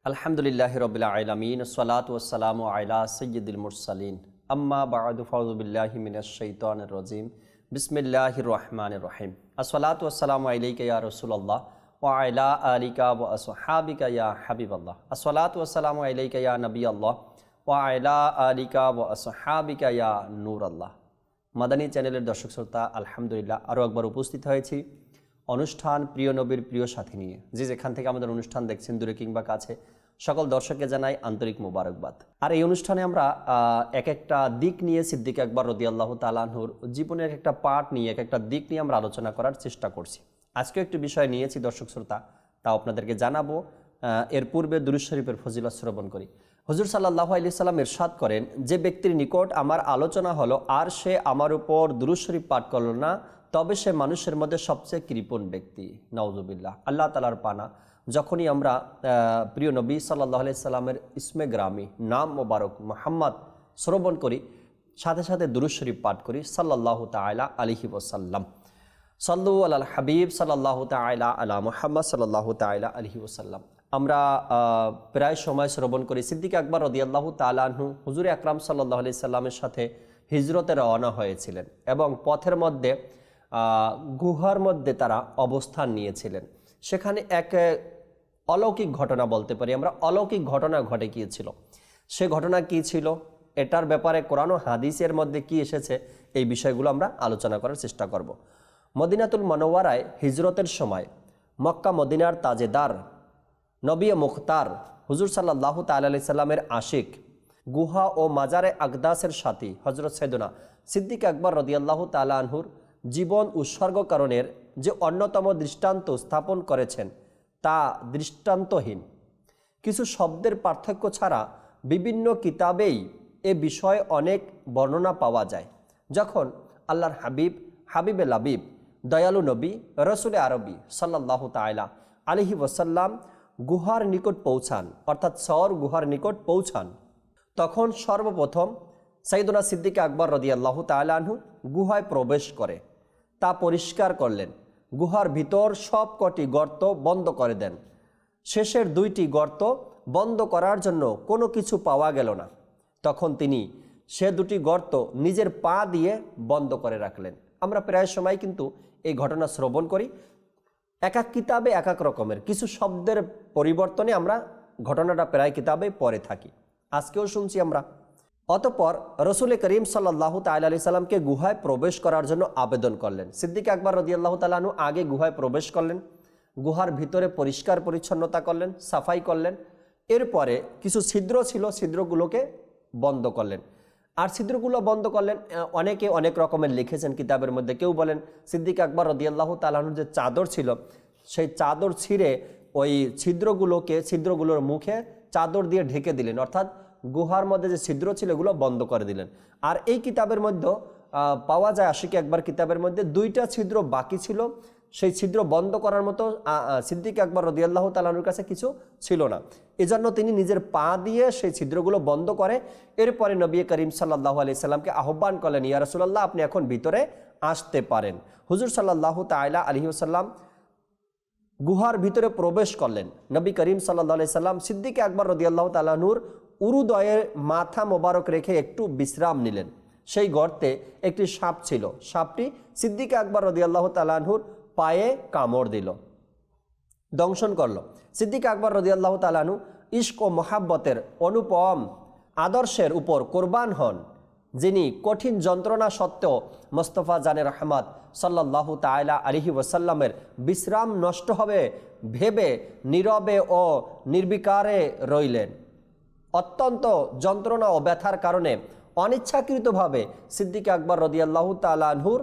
আলহামদুলিল্লাহি রাব্বিল আলামিন আসসালাতু ওয়াসসালামু আলা সাইয়্যিদিল মুরসালিন আম্মা বা'দু ফাউযু বিল্লাহি মিনাশ শাইতানির রাজিম বিসমিল্লাহির রহমানির রহিম আসসালাতু ওয়াসসালামু আলাইকা ইয়া রাসূলুল্লাহ ওয়া আলা আলিকা ওয়া আসহাবিকা ইয়া হাবিবাল্লাহ আসসালাতু ওয়াসসালামু আলাইকা ইয়া নবিয়াল্লাহ ওয়া আলা আলিকা ওয়া আসহাবিকা ইয়া নূরাল্লাহ। মাদানী চ্যানেলের দর্শক শ্রোতা, আলহামদুলিল্লাহ আরও একবার উপস্থিত হয়েছি অনুষ্ঠান প্রিয় নবীর প্রিয় সাথী নিয়ে। যে যেখান থেকে আমাদের অনুষ্ঠান দেখছেন, দূরে কিংবা কাছে, সকল দর্শককে জানাই আন্তরিক মোবারকবাদ। আর এই অনুষ্ঠানে আমরা এক একটা দিক নিয়ে সিদ্দিক আকবর রাদিয়াল্লাহু তাআলা আনহুর জীবনের এক একটা পার্ট নিয়ে, এক একটা দিক নিয়ে আমরা আলোচনা করার চেষ্টা করছি। আজকে একটি বিষয় নিয়েছি দর্শক শ্রোতা, তা আপনাদেরকে জানাবো। এর পূর্বে দুরূদ শরীফের ফজিলত শ্রবণ করি। হুজুর সাল্লাল্লাহু আলাইহি সাল্লাম ইরশাদ করেন, যে ব্যক্তির নিকট আমার আলোচনা হলো আর সে আমার উপর দুরূদ শরীফ পাঠ করলো না, তবে সে মানুষের মধ্যে সবচেয়ে কৃপণ ব্যক্তি। নাউজুবিল্লাহ। আল্লাহ তাআলার পানা। যখনই আমরা প্রিয় নবী সাল্লাল্লাহু আলাইহি সাল্লামের ইসমে গ্রামি নাম মোবারক মুহাম্মদ শ্রবণ করি, সাথে সাথে দুরূদ শরীফ পাঠ করি সাল্লাল্লাহু তাআলা আলাইহি ওয়াসাল্লাম। সাল্লু আলাল হাবিব সাল্লাল্লাহু তাআলা আলা মুহাম্মদ সাল্লাল্লাহু তাআলা আলাইহি ওয়াসাল্লাম। আমরা প্রায় সময় শ্রবণ করি সিদ্দিক আকবর রাদিয়াল্লাহু তাআলা আনহু হুজুর আকরাম সাল্লাল্লাহু আলাইহি সাল্লামের সাথে হিজরতে রওনা হয়েছিলেন এবং পথের মধ্যে গুহার মধ্যে তারা অবস্থান নিয়েছিলেন। সেখানে এক অলৌকিক ঘটনা বলতে পারি আমরা, অলৌকিক ঘটনা ঘটে গিয়েছিল। সে ঘটনা কি ছিল, এটার ব্যাপারে কোরআন ও হাদিসের মধ্যে কি এসেছে, এই বিষয়গুলো আমরা আলোচনা করার চেষ্টা করব। মদিনাতুল মুনাওয়ারায় হিজরতের সময় মক্কা মদিনার তাজেদার নবী মুখতার হুজুর সাল্লাল্লাহু তাআলা আলাইহি সাল্লামের আশিক, গুহা ও মাজারে আকদাসের সাথী হযরত সাইয়েদনা সিদ্দিক আকবর রাদিয়াল্লাহু তাআলা আনহুর জীবন উৎসর্গকরণের যে অন্যতম দৃষ্টান্ত স্থাপন করেছেন তা দৃষ্টান্তহীন। কিছু শব্দের পার্থক্য ছাড়া বিভিন্ন কিতাবেই এ বিষয়ে অনেক বর্ণনা পাওয়া যায়। যখন আল্লাহর হাবিবে লাবিব দয়ালু নবী রসুলে আরবি সাল্লাল্লাহু তাআলা আলাইহি ওয়াসাল্লাম গুহার নিকট পৌঁছান, অর্থাৎ সর গুহার নিকট পৌঁছান, তখন সর্বপ্রথম সাইয়েদনা সিদ্দিক আকবর রাদিয়াল্লাহু তাআলা আনহু গুহায় প্রবেশ করে তা পরিষ্কার করলেন। গুহার ভিতর সব কটি গর্ত বন্ধ করে দেন। শেষের দুইটি গর্ত বন্ধ করার জন্য কোনো কিছু পাওয়া গেল না। তখন তিনি সে দুটি গর্ত নিজের পা দিয়ে বন্ধ করে রাখলেন। আমরা প্রায় সময় কিন্তু এই ঘটনা শ্রবণ করি, এক এক কিতাবে এক এক রকমের কিছু শব্দের পরিবর্তনে আমরা ঘটনাটা প্রায় কিতাবে পড়ে থাকি। আজকেও শুনছি আমরা। অতঃপর রসুল করিম সাল্লাল্লাহু তাআলা আলাইহি সাল্লামকে গুহায় প্রবেশ করার জন্য আবেদন করলেন। সিদ্দিক আকবর রাদিয়াল্লাহু তাআলা আনহু আগে গুহায় প্রবেশ করলেন, গুহার ভিতরে পরিষ্কার পরিচ্ছন্নতা করলেন, সাফাই করলেন। এরপরে কিছু ছিদ্র ছিল, ছিদ্রগুলোকে বন্ধ করলেন। আর ছিদ্রগুলো বন্ধ করলেন, অনেকে অনেক রকমের লিখেছেন কিতাবের মধ্যে। কেউ বলেন সিদ্দিক আকবর রাদিয়াল্লাহু তাআলা আনহুর যে চাদর ছিল, সেই চাদর ছিঁড়ে ওই ছিদ্রগুলোর মুখে চাদর দিয়ে ঢেকে দিলেন, অর্থাৎ গুহার মধ্যে যে ছিদ্র ছিল এগুলো বন্ধ করে দিলেন। আর এই কিতাবের মধ্যে পাওয়া যায়, আশিক একবার কিতাবের মধ্যে দুইটা ছিদ্র বাকি ছিল, সেই ছিদ্র বন্ধ করার মতো সিদ্দিক আকবর রাদিয়াল্লাহু তাআলা আনহুর কাছে কিছু ছিল না। এজন্য তিনি নিজের পা দিয়ে সেই ছিদ্রগুলো বন্ধ করে এরপরে নবী করিম সাল্লাল্লাহু আলাইহি সাল্লামকে আহ্বান করলেন, ইয়া রাসূলুল্লাহ, আপনি এখন ভিতরে আসতে পারেন। হুজুর সাল্লাল্লাহু তাআলা আলাইহি ওয়াসাল্লাম গুহার ভিতরে প্রবেশ করলেন। নবী করিম সাল্লাল্লাহু আলাইহি সাল্লাম সিদ্দিক আকবর রাদিয়াল্লাহু তাআলা আনহুর উরুদয়ের মাথা মোবারক রেখে একটু বিশ্রাম নিলেন। সেই গর্তে একটি সাপ ছিল। সাপটি সিদ্দিক আকবর রাদিয়াল্লাহু তাআলা আনহুর পায়ে কামড় দিল, দংশন করলো। সিদ্দিক আকবর রাদিয়াল্লাহু তাআলা আনহু ইশক ও মহাব্বতের অনুপম আদর্শের উপর কোরবান হন, যিনি কঠিন যন্ত্রণা সত্ত্বেও মোস্তফা জানে রহমত সাল্লাল্লাহু তাআলা আলাইহি ওয়াসাল্লামের বিশ্রাম নষ্ট হবে ভেবে নীরবে ও নির্বিকারে রইলেন। অত্যন্ত যন্ত্রণা ও ব্যথার কারণে অনিচ্ছাকৃতভাবে সিদ্দিক আকবর রাদিয়াল্লাহু তাআলা আনহুর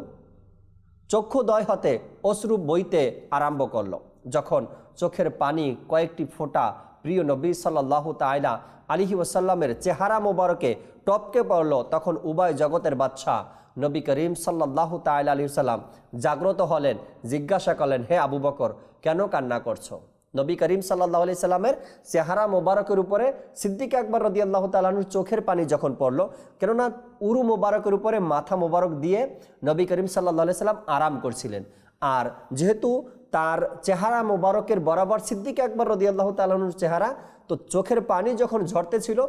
চক্ষুদ্বয় হতে অশ্রু বইতে আরম্ভ করল। যখন চোখের পানি কয়েকটি ফোঁটা প্রিয় নবী সাল্লাল্লাহু তাআলা আলাইহি ওয়াসাল্লামের চেহারা মোবারকে টপকে পড়ল, তখন উভয় জগতের বাদশাহ নবী করিম সাল্লাল্লাহু তাআলা আলাইহি ওয়াসাল্লাম জাগ্রত হলেন, জিজ্ঞাসা করলেন, হে আবু বকর, কেন কান্না করছো? নবী করিম সাল্লাল্লাহু আলাইহি সাল্লামের চেহারা মোবারকের উপরে সিদ্দিক আকবর রাদিয়াল্লাহু তাআলা আনহুর চোখের পানি যখন পড়ল, কেননা উরু মোবারকের উপরে মাথা মোবারক দিয়ে নবী করিম সাল্লাল্লাহু আলাইহি সাল্লাম আরাম করছিলেন। আর যেহেতু তার চেহারা মোবারকের বরাবর সিদ্দিক আকবর রাদিয়াল্লাহু তাআলা আনহুর চেহারা, তো চোখের পানি যখন ঝরতেছিল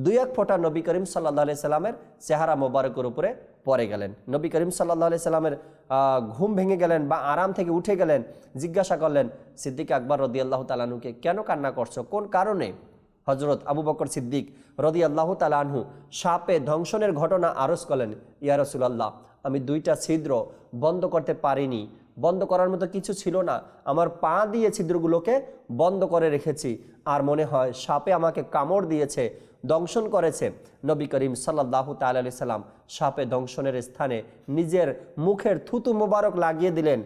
দুই এক ফোঁটা নবী করিম সাল্লাল্লাহু আলাইহি সাল্লামের চেহারা মোবারকের উপরে পড়ে গেলেন। নবী করিম সাল্লাল্লাহু আলাইহি সাল্লামের ঘুম ভেঙে গেলেন বা আরাম থেকে উঠে গেলেন, জিজ্ঞাসা করলেন সিদ্দিক আকবর রাদিয়াল্লাহু তাআলা আনহুকে, কেন কান্না করছো, কোন কারণে? হযরত আবু বকর সিদ্দিক রাদিয়াল্লাহু তাআলা আনহু সাপে দংশনের ঘটনা আরজ করলেন, ইয়া রাসূলুল্লাহ, আমি দুইটা ছিদ্র বন্ধ করতে পারিনি, বন্ধ করার মতো কিছু ছিল না, আমার পা দিয়ে ছিদ্রগুলোকে বন্ধ করে রেখেছি, আর মনে হয় সাপে আমাকে কামড় দিয়েছে, দংশন করেছে। নবী করিম সাল্লাল্লাহু তাআলা আলাইহি সাল্লাম সাপে দংশনের স্থানে নিজের মুখের থুতু মোবারক লাগিয়ে দিলেন,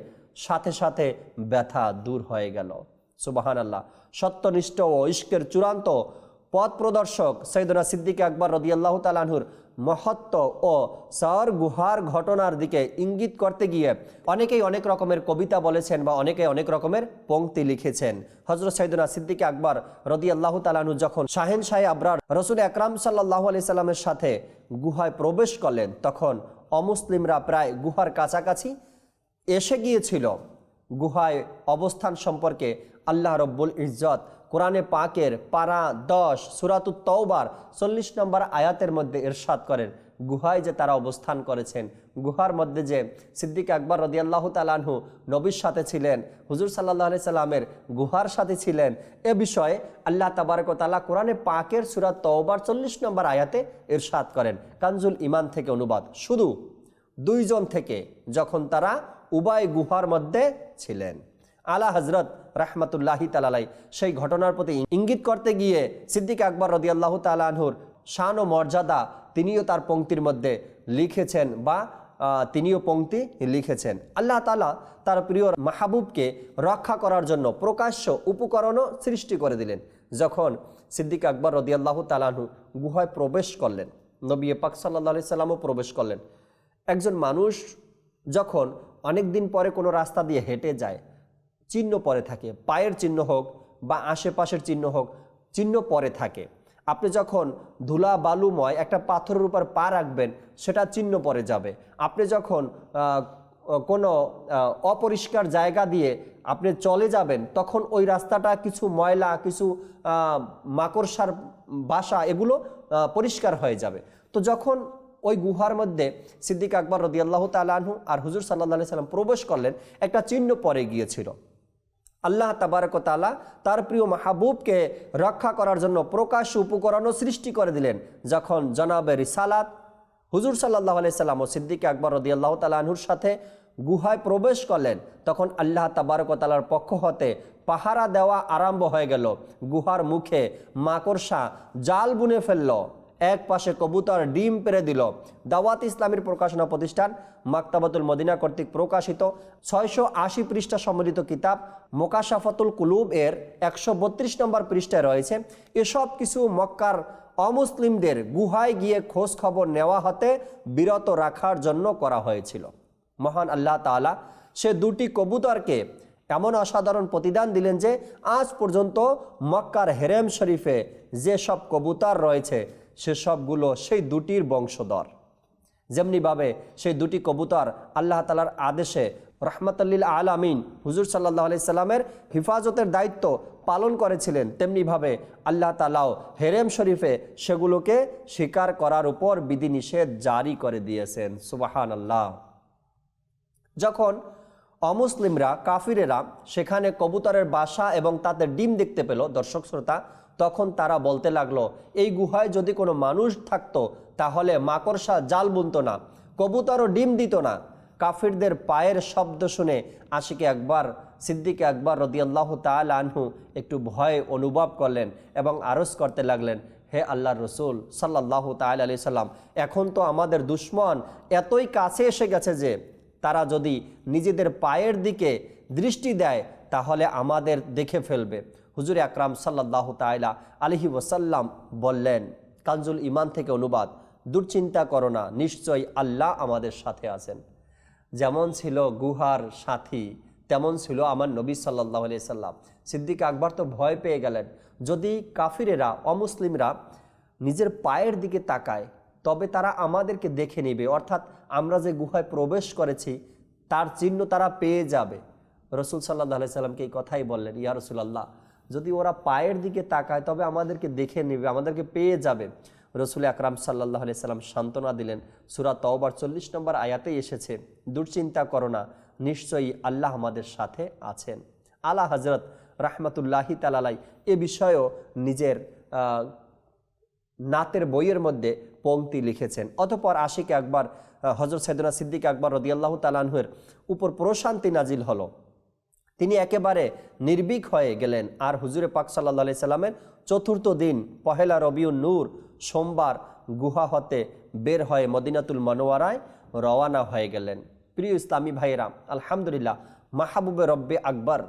সাথে সাথে ব্যথা দূর হয়ে গেল। সুবহানাল্লাহ। সত্যনিষ্ঠ ও ইশকের চূড়ান্ত পথ প্রদর্শক সৈয়দনা সিদ্দিক আকবর রাদিয়াল্লাহু তাআলা আনহুর মহত্ব ও সর গুহার ঘটনার দিকে ইঙ্গিত করতে গিয়ে অনেকেই অনেক রকমের কবিতা বলেছেন বা অনেকেই অনেক রকমের পংক্তি লিখেছেন। হযরত সৈয়দনা সিদ্দিক আকবর রাদিয়াল্লাহু তাআলা আনহু যখন শাহেনশাহে আবরার রাসূল আকরাম সাল্লাল্লাহু আলাইহি সাল্লামের সাথে গুহায় প্রবেশ করলেন, তখন অমুসলিমরা প্রায় গুহার কাছাকাছি এসে গিয়েছিল। গুহায় অবস্থান সম্পর্কে আল্লাহ রব্বুল ইজ্জত কোরআনে পাকের পারা 10 সূরাতুত তওবার 40 নম্বর আয়াতের মধ্যে ইরশাদ করেন, গুহায় যে তারা অবস্থান করেছেন, গুহার মধ্যে যে সিদ্দিক আকবর রাদিয়াল্লাহু তাআলা আনহু নবীর সাথে ছিলেন, হুজুর সাল্লাল্লাহু আলাইহি সাল্লামের গুহার সাথে ছিলেন, এ বিষয়ে আল্লাহ তাবারক ওয়া তাআলা কোরআনে পাকের সূরা তওবার 40 নম্বর আয়াতে ইরশাদ করেন। কানজুল ঈমান থেকে অনুবাদ, শুধু দুইজন থেকে যখন তারা উভয় গুহার মধ্যে ছিলেন। আলা হযরত রাহমাতুল্লাহি তাআলা আলাইহি সেই ঘটনার প্রতি ইঙ্গিত করতে গিয়ে সিদ্দিক আকবর রাদিয়াল্লাহু তাআলা আনহুর শান ও মর্যাদা তিনিও তার পংক্তির মধ্যে লিখেছেন বা তিনিও পংক্তি লিখেছেন। আল্লাহ তাআলা তার প্রিয় মাহবুবকে রক্ষা করার জন্য প্রকাশ্য উপকরণও সৃষ্টি করে দিলেন। যখন সিদ্দিক আকবর রাদিয়াল্লাহু তাআলা আনহু গুহায় প্রবেশ করলেন, নবী পাক সাল্লাল্লাহু আলাইহি সাল্লামও প্রবেশ করলেন। একজন মানুষ যখন অনেক দিন পরে কোনো রাস্তা দিয়ে হেঁটে যায়, চিহ্ন পরে থাকে, পায়ের চিহ্ন হোক বা আশেপাশের চিহ্ন হোক, চিহ্ন পরে থাকে। আপনি যখন ধুলা বালুময় একটা পাথরের উপর পা রাখবেন, সেটা চিহ্ন পরে যাবে। আপনি যখন কোনো অপরিষ্কার জায়গা দিয়ে আপনি চলে যাবেন, তখন ওই রাস্তাটা কিছু ময়লা, কিছু মাকড়সার বাসা, এগুলো পরিষ্কার হয়ে যাবে। তো যখন ওই গুহার মধ্যে সিদ্দিক আকবর রাদিয়াল্লাহু তাআলা আনহু আর হুজুর সাল্লাল্লাহু আলাইহি সাল্লাম প্রবেশ করলেন, একটা চিহ্ন পরে গিয়েছিল। আল্লাহ তাবারক ওয়া তাআলা তার প্রিয় মাহবুবকে রক্ষা করার জন্য প্রকাশ্য উপকরণও সৃষ্টি করে দিলেন। যখন জনাবে রিসালাত হুজুর সাল্লাল্লাহু আলাইহি সাল্লাম ও সিদ্দিক আকবর রাদিয়াল্লাহু তাআলা আনহুর সাথে গুহায় প্রবেশ করলেন, তখন আল্লাহ তাবারক ওয়া তাআলার পক্ষ হতে পাহারা দেওয়া আরম্ভ হয়ে গেল। গুহার মুখে মাকড়সা জাল বুনে ফেলল, এক পাশে কবুতর ডিম পেড়ে দিল। দাওয়াত ইসলামের প্রকাশনা প্রতিষ্ঠান মাকতাবাতুল মদিনা কর্তৃক প্রকাশিত 680 পৃষ্ঠা সম্বলিত কিতাব মোকাশাফাতুল কুলুব এর 132 নম্বর পৃষ্ঠায় রয়েছে। এসব কিছু মক্কার অমুসলিমদের গুহায় গিয়ে খোঁজ খবর নেওয়া হতে বিরত রাখার জন্য করা হয়েছিল। মহান আল্লাহ তাআলা সে দুটি কবুতরকে এমন অসাধারণ প্রতিদান দিলেন যে আজ পর্যন্ত মক্কার হেরেম শরীফে যে সব কবুতর রয়েছে সেসবগুলো সেই দুটির বংশধর। যেমনিভাবে সেই দুটি কবুতর আল্লাহ তাআলার আদেশে রাহমাতুল আলামিন হুজুর সাল্লাল্লাহু আলাইহি সাল্লামের হিফাজতের দায়িত্ব পালন করেছিলেন, তেমনিভাবে আল্লাহ তাআলাও হেরেম শরীফে সেগুলোকে শিকার করার উপর বিধিনিষেধ জারি করে দিয়েছেন। সুবহানাল্লাহ। যখন অমুসলিমরা, কাফিরেরা সেখানে কবুতরের বাসা এবং তাতে ডিম দেখতে পেল, দর্শক শ্রোতা, তখন তারা বলতে লাগলো, এই গুহায় যদি কোনো মানুষ থাকতো তাহলে মাকড়সা জাল বুনতো না, কবুতরও ডিম দিত না। কাফিরদের পায়ের শব্দ শুনে আশিকে আকবর সিদ্দিক আকবর রাদিয়াল্লাহু তাআলা আনহু একটু ভয় অনুভব করলেন এবং আরজ করতে লাগলেন, হে আল্লাহর রসুল সাল্লাল্লাহু তাআলা আলাইহি সাল্লাম, এখন তো আমাদের দুশমন এতই কাছে এসে গেছে যে তারা যদি নিজেদের পায়ের দিকে দৃষ্টি দেয় তাহলে আমাদের দেখে ফেলবে। হুজুর আকরাম সাল্লাল্লাহু তাআলা আলাইহি ওয়াসাল্লাম বললেন, কানজুল ঈমান থেকে অনুবাদ, দুশ্চিন্তা করো না, নিশ্চয়ই আল্লাহ আমাদের সাথে আছেন। যেমন ছিল গুহার সাথী, তেমন ছিল আমার নবী সাল্লাল্লাহু আলাইহি সাল্লাম। সিদ্দিক আকবর তো ভয় পেয়ে গেলেন, যদি কাফিরেরা, অমুসলিমরা নিজের পায়ের দিকে তাকায় তবে তারা আমাদেরকে দেখে নেবে, অর্থাৎ আমরা যে গুহায় প্রবেশ করেছি তার চিহ্ন তারা পেয়ে যাবে। রসুল সাল্লাল্লাহু আলাইহি সাল্লামকে এই কথাই বললেন, ইয়া রাসূলুল্লাহ, যদি ওরা পায়ের দিকে তাকায় তবে আমাদেরকে দেখে নেবে, আমাদেরকে পেয়ে যাবে। রসুল আকরাম সাল্লাল্লাহু আলাইহি সাল্লাম সান্ত্বনা দিলেন। সূরা তাওবার 40 নম্বর আয়াতেই এসেছে, দুশ্চিন্তা করো না, নিশ্চয়ই আল্লাহ আমাদের সাথে আছেন। আলা হযরত রাহমাতুল্লাহি তাআলা আলাইহি এ বিষয়েও নিজের নাতের বইয়ের মধ্যে পংক্তি লিখেছেন। অতঃপর আশিক আকবর হযরত সাইয়েদনা সিদ্দিক আকবর রাদিয়াল্লাহু তাআলা আনহুর উপর প্রশান্তি নাজিল হলো। তিনি একেবারে নির্ভীক হয়ে গেলেন। আর হুজুরে পাক সাল্লাল্লাহু আলাইহি সাল্লামের চতুর্থ দিন পহেলা রবিউন নূর সোমবার গুহা হতে বের হয়ে মদিনাতুল মনোয়ারায় রওয়ানা হয়ে গেলেন। প্রিয় ইসলামী ভাইয়েরা, আলহামদুলিল্লাহ, মাহবুবে রব্বে আকবর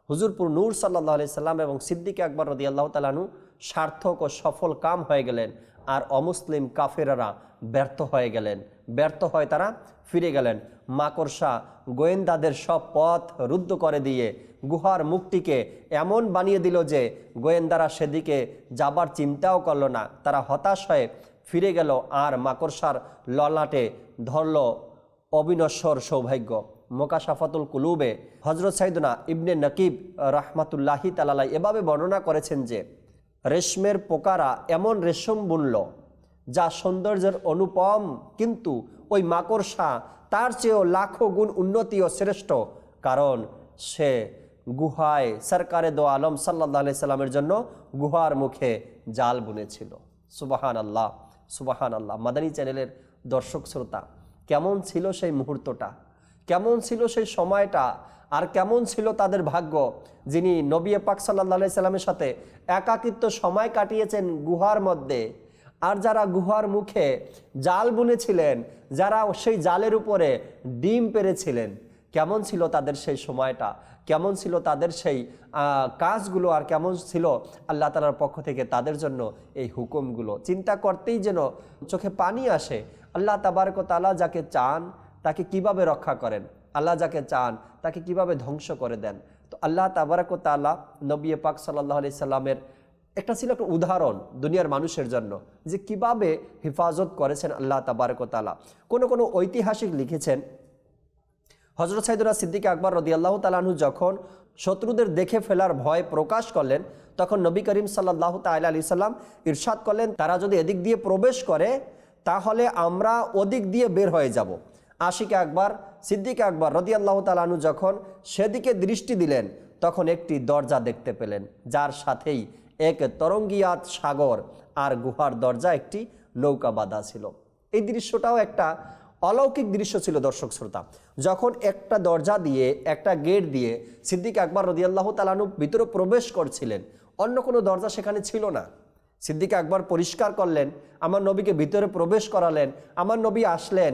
হুজুরপুর নূর সাল্লাল্লাহু আলাইহি সাল্লাম এবং সিদ্দিক আকবর রাদিয়াল্লাহু তাআলা আনহু সার্থক ও সফল কাম হয়ে গেলেন। আর অমুসলিম কাফেরারা ব্যর্থ হয়ে গেলেন, ব্যর্থ হয়ে তারা ফিরে গেলেন। মাকড়সা গোয়েন্দাদের সব পথ রুদ্ধ করে দিয়ে গুহার মুখটিকে এমন বানিয়ে দিল যে গোয়েন্দারা সেদিকে যাবার চিন্তাও করল না। তারা হতাশ হয়ে ফিরে গেল। আর মাকড়সার ললাটে ধরল অবিনশ্বর সৌভাগ্য। মোকাশাফাতুল কুলুবে হযরত সাইয়েদনা ইবনে নকিব রাহমাতুল্লাহি তাআলা আলাইহি এভাবে বর্ণনা করেছেন যে রেশমের পোকারা এমন রেশম বুনল যা সৌন্দর্যের অনুপম, কিন্তু ওই মাকড়সা তার চেয়েও লাখো গুণ উন্নতি ও শ্রেষ্ঠ, কারণ সে গুহায় সরকারে দো আলম সাল্লাল্লাহু আলাইহি সাল্লামের জন্য গুহার মুখে জাল বুনেছিল। সুবহানাল্লাহ, সুবহানাল্লাহ। মাদানী চ্যানেলের দর্শক শ্রোতা, কেমন ছিল সেই মুহূর্তটা, কেমন ছিল সেই সময়টা, আর কেমন ছিল তাদের ভাগ্য যিনি নবী পাক সাল্লাল্লাহু আলাইহি সাল্লামের সাথে একাকিত্ব সময় কাটিয়েছেন গুহার মধ্যে। আর যারা গুহার মুখে জাল বুনেছিলেন, যারা সেই জালের উপরে ডিম পেড়েছিলেন, কেমন ছিল তাদের সেই সময়টা, কেমন ছিল তাদের সেই কাজগুলো, আর কেমন ছিল আল্লাহ তাআলার পক্ষ থেকে তাদের জন্য এই হুকুমগুলো। চিন্তা করতেই যেন চোখে পানি আসে। আল্লাহ তাবারক ওয়া তাআলা যাকে চান তাকে কিভাবে রক্ষা করেন, আল্লাহ যাকে চান তাকে কিভাবে ধ্বংস করে দেন। তো আল্লাহ তাবারক ওয়া তাআলা নবী পাক সাল্লাল্লাহু আলাইহি সাল্লামের একটা ছিল একটা উদাহরণ দুনিয়ার মানুষের জন্য যে কিভাবে হেফাজত করেছেন আল্লাহ তাবারক ওয়া তাআলা। কোনো ঐতিহাসিক লিখেছেন, হযরত সাইয়েদনা সিদ্দিক আকবর রাদিয়াল্লাহু তাআলা আনহু যখন শত্রুদের দেখে ফেলার ভয় প্রকাশ করলেন, তখন নবী করিম সাল্লাল্লাহু তাআলা আলাইহি সাল্লাম ইরশাদ করলেন, তারা যদি এদিক দিয়ে প্রবেশ করে তাহলে আমরা ওদিক দিয়ে বের হয়ে যাব। আশিক আকবর সিদ্দিক আকবর রাদিয়াল্লাহু তাআলা আনহু যখন সেদিকে দৃষ্টি দিলেন, তখন একটি দরজা দেখতে পেলেন, যার সাথেই এক তরঙ্গিয়াত সাগর, আর গুহার দরজা একটি নৌকা বাঁধা ছিল। এই দৃশ্যটাও একটা অলৌকিক দৃশ্য ছিল দর্শক শ্রোতা। যখন একটা দরজা দিয়ে, একটা গেট দিয়ে সিদ্দিক আকবর রাদিয়াল্লাহু তাআলা আনহু ভিতরে প্রবেশ করছিলেন, অন্য কোনো দরজা সেখানে ছিল না। সিদ্দিক আকবর পরিষ্কার করলেন, আমার নবীকে ভিতরে প্রবেশ করালেন। আমার নবী আসলেন,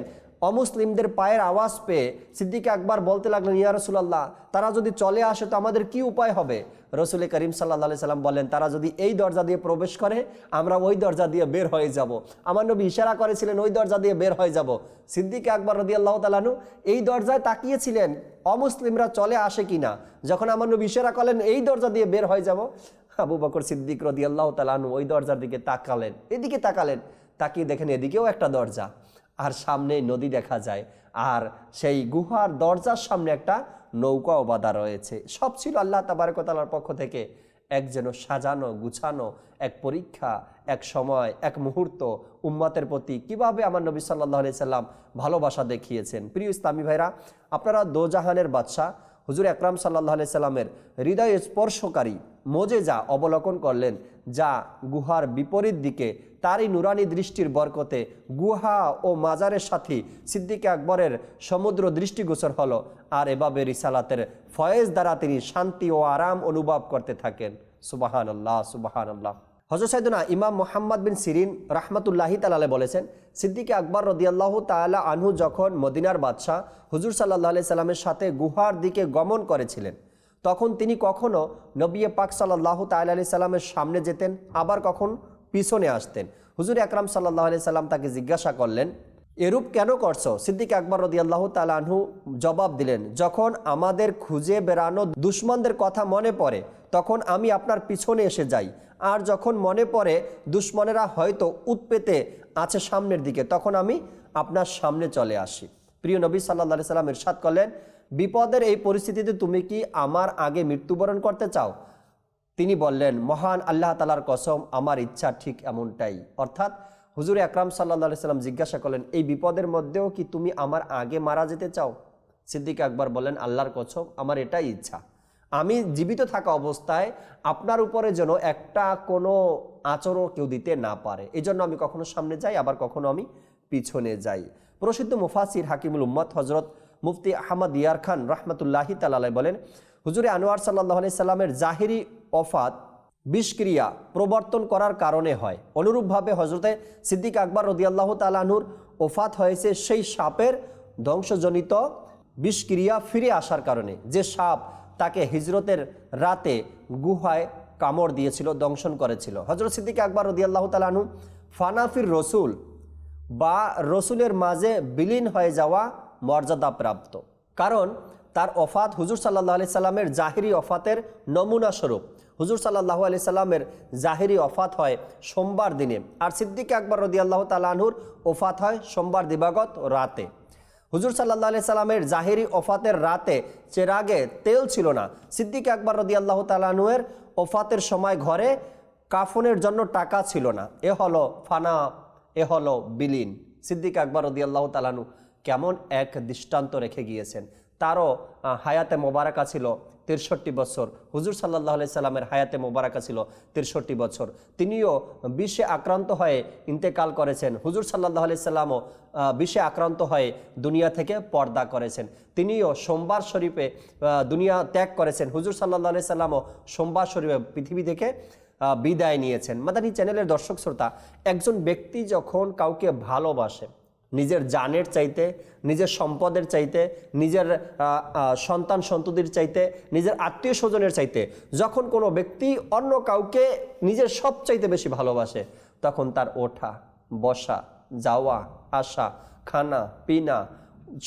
অমুসলিমদের পায়ের আওয়াজ পেয়ে সিদ্দিক আকবর বলতে লাগলেন, ইয়া রাসূলুল্লাহ, তারা যদি চলে আসে তো আমাদের কি উপায় হবে? রসুল করিম সাল্লাল্লাহু আলাইহি সাল্লাম বলেন, তারা যদি এই দরজা দিয়ে প্রবেশ করে আমরা ওই দরজা দিয়ে বের হয়ে যাব। আমার নবী ইশারা করেছিলেন ওই দরজা দিয়ে বের হয়ে যাব। সিদ্দিক আকবর রাদিয়াল্লাহু তাআলা আনহু এই দরজায় তাকিয়েছিলেন অমুসলিমরা চলে আসে কিনা। যখন আমার নবী ইশারা করলেন এই দরজা দিয়ে বের হয়ে যাব, আবু বকর সিদ্দিক রাদিয়াল্লাহু তাআলা আনহু ওই দরজার দিকে তাকালেন, এদিকে তাকালেন, তাকিয়ে দেখেন এদিকেও একটা দরজা, আর সামনে নদী দেখা যায়, আর সেই গুহার দরজার সামনে একটা নৌকাও বাঁধা রয়েছে। সব ছিল আল্লাহ তাবারক ওয়া তাআলার পক্ষ থেকে এক যেন সাজানো গুছানো এক পরীক্ষা, এক সময়, এক মুহূর্ত উম্মতের প্রতি কিভাবে আমার নবী সাল্লাল্লাহু আলাইহি সাল্লাম ভালোবাসা দেখিয়েছেন। প্রিয় ইসলামী ভাইরা, আপনারা দোজাহানের বাদশাহ হুজুর আকরাম সাল্লাল্লাহু আলাইহি সাল্লামের হৃদয় স্পর্শকারী মোজেজা অবলোকন করলেন, যা গুহার বিপরীত দিকে তারই নুরানি দৃষ্টির বরকতে গুহা ও মাজারের সাথী সিদ্দিক আকবরের সমুদ্র দৃষ্টিগোচর হলো। আর এভাবে রিসালাতের ফয়েজ দ্বারা তিনি শান্তি ও আরাম অনুভব করতে থাকেন। সুবহানাল্লাহ, সুবহানাল্লাহ। হযরত সাইয়েদনা ইমাম মুহাম্মদ বিন সিরিন রাহমাতুল্লাহি তাআলা আলাইহি বলেছেন, সিদ্দিক আকবর রাদিয়াল্লাহু তাআলা আনহু যখন মদিনার বাদশাহ হুজুর সাল্লাল্লাহু আলাইহি সাল্লামের সাথে গুহার দিকে গমন করেছিলেন, তখন তিনি কখনো নবী পাক সাল্লাল্লাহু তাআলা আলাইহি সাল্লামের সামনে যেতেন, আবার কখন পিছনে আসতেন। হুজুর আকরাম সাল্লাল্লাহু আলাইহি সাল্লাম তাকে জিজ্ঞাসা করলেন, এরূপ কেন করছো? সিদ্দিক আকবর রাদিয়াল্লাহু তাআলা আনহু জবাব দিলেন, যখন আমাদের খুঁজে বেড়ানো দুশমনদের কথা মনে পড়ে তখন আমি আপনার পিছনে এসে যাই, আর যখন মনে পড়ে দুশমনেরা হয়তো উৎপেতে আছে সামনের দিকে, তখন আমি আপনার সামনে চলে আসি। প্রিয় নবী সাল্লাল্লাহু আলাইহি সাল্লাম ইরশাদ করলেন, বিপদের এই পরিস্থিতিতে তুমি কি আমার আগে মৃত্যুবরণ করতে চাও? তিনি বললেন, মহান আল্লাহ তাআলার কসম, আমার ইচ্ছা ঠিক এমনটাই। অর্থাৎ হুজুর আকরাম সাল্লাল্লাহু আলাইহি সাল্লাম জিজ্ঞাসা করলেন, এই বিপদের মধ্যেও কি তুমি আমার আগে মারা যেতে চাও? সিদ্দিক আকবর বললেন, আল্লাহর কসম, আমার এটাই ইচ্ছা। আমি জীবিত থাকা অবস্থায় আপনার উপরে যেন একটা কোনো আচরও কেউ দিতে না পারে, এই জন্য আমি কখনো সামনে যাই, আবার কখনো আমি পিছনে যাই। প্রসিদ্ধ মুফাসির হাকিমুল উম্মত হজরত মুফতি আহমদ ইয়ার খান রহমতুল্লাহি তাআলা বলেন, হুজুরে আনোয়ার সাল্লাল্লাহু আলাইহি সাল্লামের জাহিরি ওফাত বিষক্রিয়া প্রবর্তন করার কারণে হয়। অনুরূপভাবে হজরতে সিদ্দিক আকবর রাদিয়াল্লাহু তাআলা আনহুর ওফাত হয়েছে সেই সাপের ধ্বংসজনিত বিষক্রিয়া ফিরে আসার কারণে, যে সাপ তাকে হিজরতের রাতে গুহায় কামড় দিয়েছিল, দংশন করেছিল। হজরত সিদ্দিক আকবর রাদিয়াল্লাহু তাআলা আনহু ফানাফির রসুল বা রসুলের মাঝে বিলীন হয়ে যাওয়া মর্যাদা প্রাপ্ত, কারণ তার ওফাত হুজুর সাল্লাল্লাহু আলাইহি সাল্লামের জাহিরি ওফাতের নমুনা স্বরূপ। হুজুর সাল্লাল্লাহু আলাইহি সাল্লামের জাহিরি ওফাত হয় সোমবার দিনে, আর সিদ্দিক আকবর রাদিয়াল্লাহু তাআলা আনহুর ওফাত হয় সোমবার দিবাগত রাতে। হুজুর সাল্লাল্লাহু আলাইহি সাল্লামের জাহিরি ওফাতের রাতে চেরাগে তেল ছিল না। সিদ্দিক আকবর রাদিয়াল্লাহু তাআলা আনহুর ওফাতের সময় ঘরে কাফনের জন্য টাকা ছিল না। এ হলো ফানা, এ হলো বিলীন। সিদ্দিক আকবর রাদিয়াল্লাহু তাআলা আনহু কেমন এক দৃষ্টান্ত রেখে গিয়েছেন। তারও হায়াতে মোবারকা ছিল 63 বছর। হুজুর সাল্লাল্লাহু আলাইহি সাল্লামের হায়াতে মোবারকা ছিল 63 বছর। তিনিও বিষে আক্রান্ত হয়ে ইন্তেকাল করেছেন। হুজুর সাল্লাল্লাহু আলাইহি সাল্লামও বিষে আক্রান্ত হয়ে দুনিয়া থেকে পর্দা করেছেন। তিনিও সোমবার শরীফে দুনিয়া ত্যাগ করেছেন। হুজুর সাল্লাল্লাহু আলাইহি সাল্লামও সোমবার শরীফে পৃথিবী থেকে বিদায় নিয়েছেন। মাদানী চ্যানেলের দর্শক শ্রোতা, একজন ব্যক্তি যখন কাউকে ভালোবাসে, নিজের জানের চাইতে, নিজের সম্পদের চাইতে, নিজের সন্তান সন্ততির চাইতে, নিজের আত্মীয় স্বজনের চাইতে যখন কোনো ব্যক্তি অন্য কাউকে নিজের সব চাইতে বেশি ভালোবাসে, তখন তার ওঠা বসা, যাওয়া আসা, খানা পিনা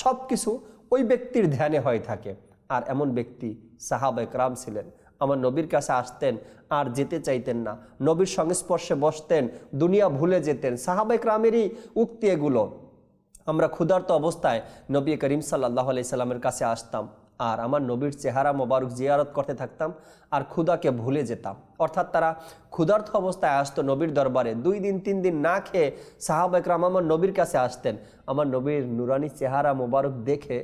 সব কিছু ওই ব্যক্তির ধ্যানে হয়ে থাকে। আর এমন ব্যক্তি সাহাবা একরাম ছিলেন। আমার নবীর কাছে আসতেন আর যেতে চাইতেন না, নবীর সংস্পর্শে বসতেন, দুনিয়া ভুলে যেতেন। সাহাবা একরামেরই উক্তি এগুলো। আমরা ক্ষুধার্ত অবস্থায় নবী করিম সাল্লাল্লাহু আলাইহি সাল্লামের কাছে আসতাম আর আমার নবীর চেহারা মোবারক জিয়ারত করতে থাকতাম আর ক্ষুধাকে ভুলে যেতাম। অর্থাৎ তারা ক্ষুধার্ত অবস্থায় আসতো নবীর দরবারে, 2 দিন 3 দিন না খেয়ে সাহাবা একরাম আমার নবীর কাছে আসতেন। আমার নবীর নুরানি চেহারা মোবারক দেখে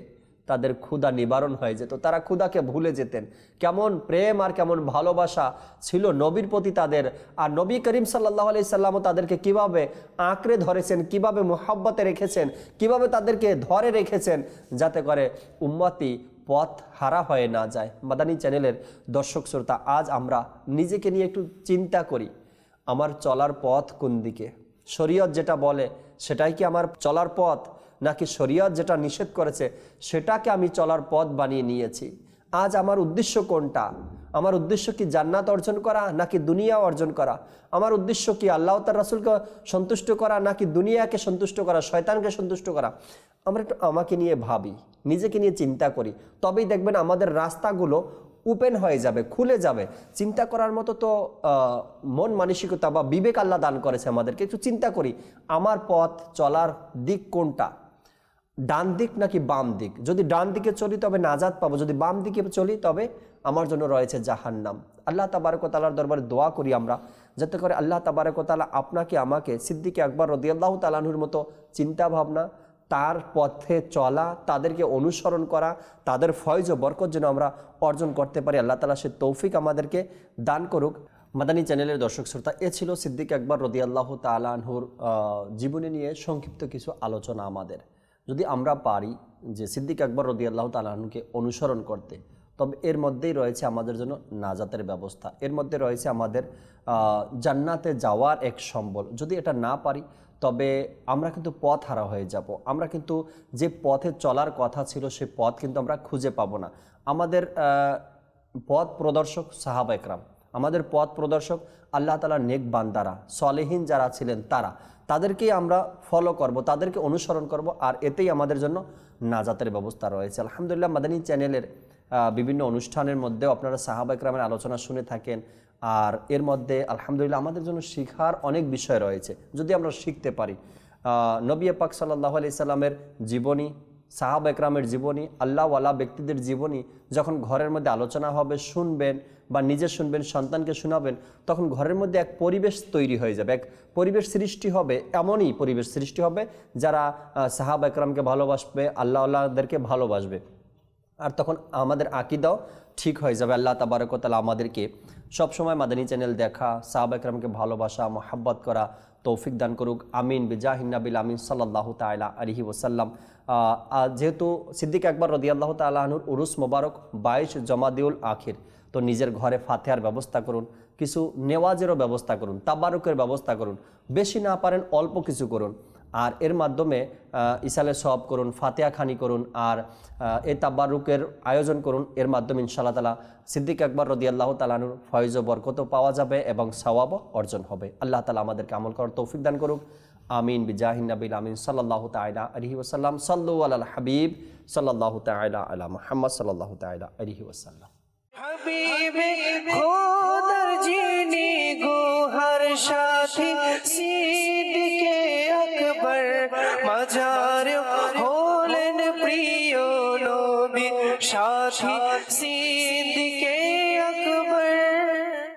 তাদের ক্ষুধা নিবারণ হয়ে যেত, তারা ক্ষুধাকে ভুলে যেতেন। কেমন প্রেম আর কেমন ভালোবাসা ছিল নবীর প্রতি তাদের। আর নবী করিম সাল্লাল্লাহু আলাইহি সাল্লামও তাদেরকে কিভাবে আঁকড়ে ধরেছেন, কিভাবে মুহাব্বতে রেখেছেন, কিভাবে তাদেরকে ধরে রেখেছেন যাতে করে উম্মতি পথ হারা হয়ে না যায়। মাদানী চ্যানেলের দর্শক শ্রোতা, আজ আমরা নিজেকে নিয়ে একটু চিন্তা করি, আমার চলার পথ কোন দিকে? শরীয়ত যেটা বলে সেটাই কি আমার চলার পথ, নাকি শরীয়ত যেটা নিষেধ করেছে সেটাকে আমি চলার পথ বানিয়ে নিয়েছি? আজ আমার উদ্দেশ্য কোনটা? আমার উদ্দেশ্য কি জান্নাত অর্জন করা নাকি দুনিয়া অর্জন করা? আমার উদ্দেশ্য কি আল্লাহ তার রাসূলকে সন্তুষ্ট করা নাকি দুনিয়াকে সন্তুষ্ট করা, শয়তানকে সন্তুষ্ট করা? আমরা একটু আমাকে নিয়ে ভাবি, নিজেকে নিয়ে চিন্তা করি, তবেই দেখবেন আমাদের রাস্তাগুলো ওপেন হয়ে যাবে, খুলে যাবে। চিন্তা করার মতো তো মন মানসিকতা বা বিবেক আল্লাহ দান করেছে আমাদেরকে। একটু চিন্তা করি, আমার পথ চলার দিক কোনটা? ডান দিক নাকি বাম দিক? যদি ডান দিকে চলি তবে নাজাত পাবো, যদি বাম দিকে চলি তবে আমার জন্য রয়েছে জাহান্নাম। আল্লাহ তাবারক ওয়া তাআলার দরবারে দোয়া করি আমরা, যাতে করে আল্লাহ তাবারক ওয়া তাআলা আপনাকে আমাকে সিদ্দিক আকবর রাদিয়াল্লাহু তাআলা আনহুর মতো চিন্তা ভাবনা, তার পথে চলা, তাদেরকে অনুসরণ করা, তাদের ফয়জ ও বরকত যেন আমরা অর্জন করতে পারি। আল্লাহ তাআলা সে তৌফিক আমাদেরকে দান করুক। মাদানী চ্যানেলের দর্শক শ্রোতা, এ ছিল সিদ্দিক আকবর রাদিয়াল্লাহু তাআলা আনহুর জীবনী নিয়ে সংক্ষিপ্ত কিছু আলোচনা আমাদের। যদি আমরা পারি যে সিদ্দিক আকবর রাদিয়াল্লাহু তাআলা আনহুকে অনুসরণ করতে, তবে এর মধ্যেই রয়েছে আমাদের জন্য নাজাতের ব্যবস্থা, এর মধ্যে রয়েছে আমাদের জান্নাতে যাওয়ার এক সম্বল। যদি এটা না পারি তবে আমরা কিন্তু পথ হারা হয়ে যাব। আমরা কিন্তু যে পথে চলার কথা ছিল সে পথ কিন্তু আমরা খুঁজে পাবো না। আমাদের পথ প্রদর্শক সাহাবা একরাম, আমাদের পথ প্রদর্শক আল্লাহ তাআলার নেক বান্দারা, সলেহীন যারা ছিলেন তারা, তাদেরকেই আমরা ফলো করব, তাদেরকে অনুসরণ করব, আর এতেই আমাদের জন্য নাজাতের ব্যবস্থা রয়েছে। আলহামদুলিল্লাহ, মাদানী চ্যানেলের বিভিন্ন অনুষ্ঠানের মধ্যেও আপনারা সাহাবা একরামের আলোচনা শুনে থাকেন, আর এর মধ্যে আলহামদুলিল্লাহ আমাদের জন্য শিখার অনেক বিষয় রয়েছে। যদি আমরা শিখতে পারি নবী পাক সাল্লাল্লাহু আলাইহি সাল্লামের জীবনী, সাহাবা একরামের জীবনী, আল্লাহওয়ালা ব্যক্তিদের জীবনী যখন ঘরের মধ্যে আলোচনা হবে, শুনবেন বা নিজে শুনবেন, সন্তানকে শোনাবেন, তখন ঘরের মধ্যে এক পরিবেশ তৈরি হয়ে যাবে, এক পরিবেশ সৃষ্টি হবে, এমনই পরিবেশ সৃষ্টি হবে যারা সাহাবা একরামকে ভালোবাসবে, আল্লাহওয়ালাদেরকে ভালোবাসবে। আর তখন আমাদের আকীদাও ঠিক হয়ে যাবে। আল্লাহ তাবারক ওয়া তাআলা আমাদেরকে সবসময় মাদানী চ্যানেল দেখা, সাহাবা একরামকে ভালোবাসা, মোহাব্বত করা তৌফিক দান করুক। আমিন বিজাহিন নাবিল আমিন সাল্লাল্লাহু তাআলা আলাইহি ওয়াসাল্লাম। যেহেতু সিদ্দিক আকবর রাদিয়াল্লাহু তাআলা আনহুর উরুস মোবারক 22 জমাদিউল আখির, তো নিজের ঘরে ফাতিহার ব্যবস্থা করুন, কিছু নেওয়াজেরও ব্যবস্থা করুন, তাবারুকের ব্যবস্থা করুন, বেশি না পারেন অল্প কিছু করুন, আর এর মাধ্যমে ইসালে সওয়াব করুন, ফাতিহা খানি করুন, আর এই তাবারুকের আয়োজন করুন। এর মাধ্যমে ইনশাআল্লাহ তাআলা সিদ্দিক আকবর রাদিয়াল্লাহু তাআলা আনহুর ফয়জ ও বরকতও পাওয়া যাবে এবং সওয়াবও অর্জন হবে। আল্লাহ তাআলা আমাদেরকে আমল করার তৌফিক দান করুক। আমিন বিজাহিন নাবিল আমিন সাল্লাল্লাহু তাআলা আলাইহি ওয়াসাল্লাম। সাল্লু আলাল হাবিব সাল্লাল্লাহু তাআলা আলা মুহাম্মদ সাল্লাল্লাহু তাআলা আলাইহি ওয়াসাল্লাম। হাবিবে খোদার যিনি গোহর সাথী সিদ্দিকে আকবর, মাজার হলেন প্রিয় নবীর সাথী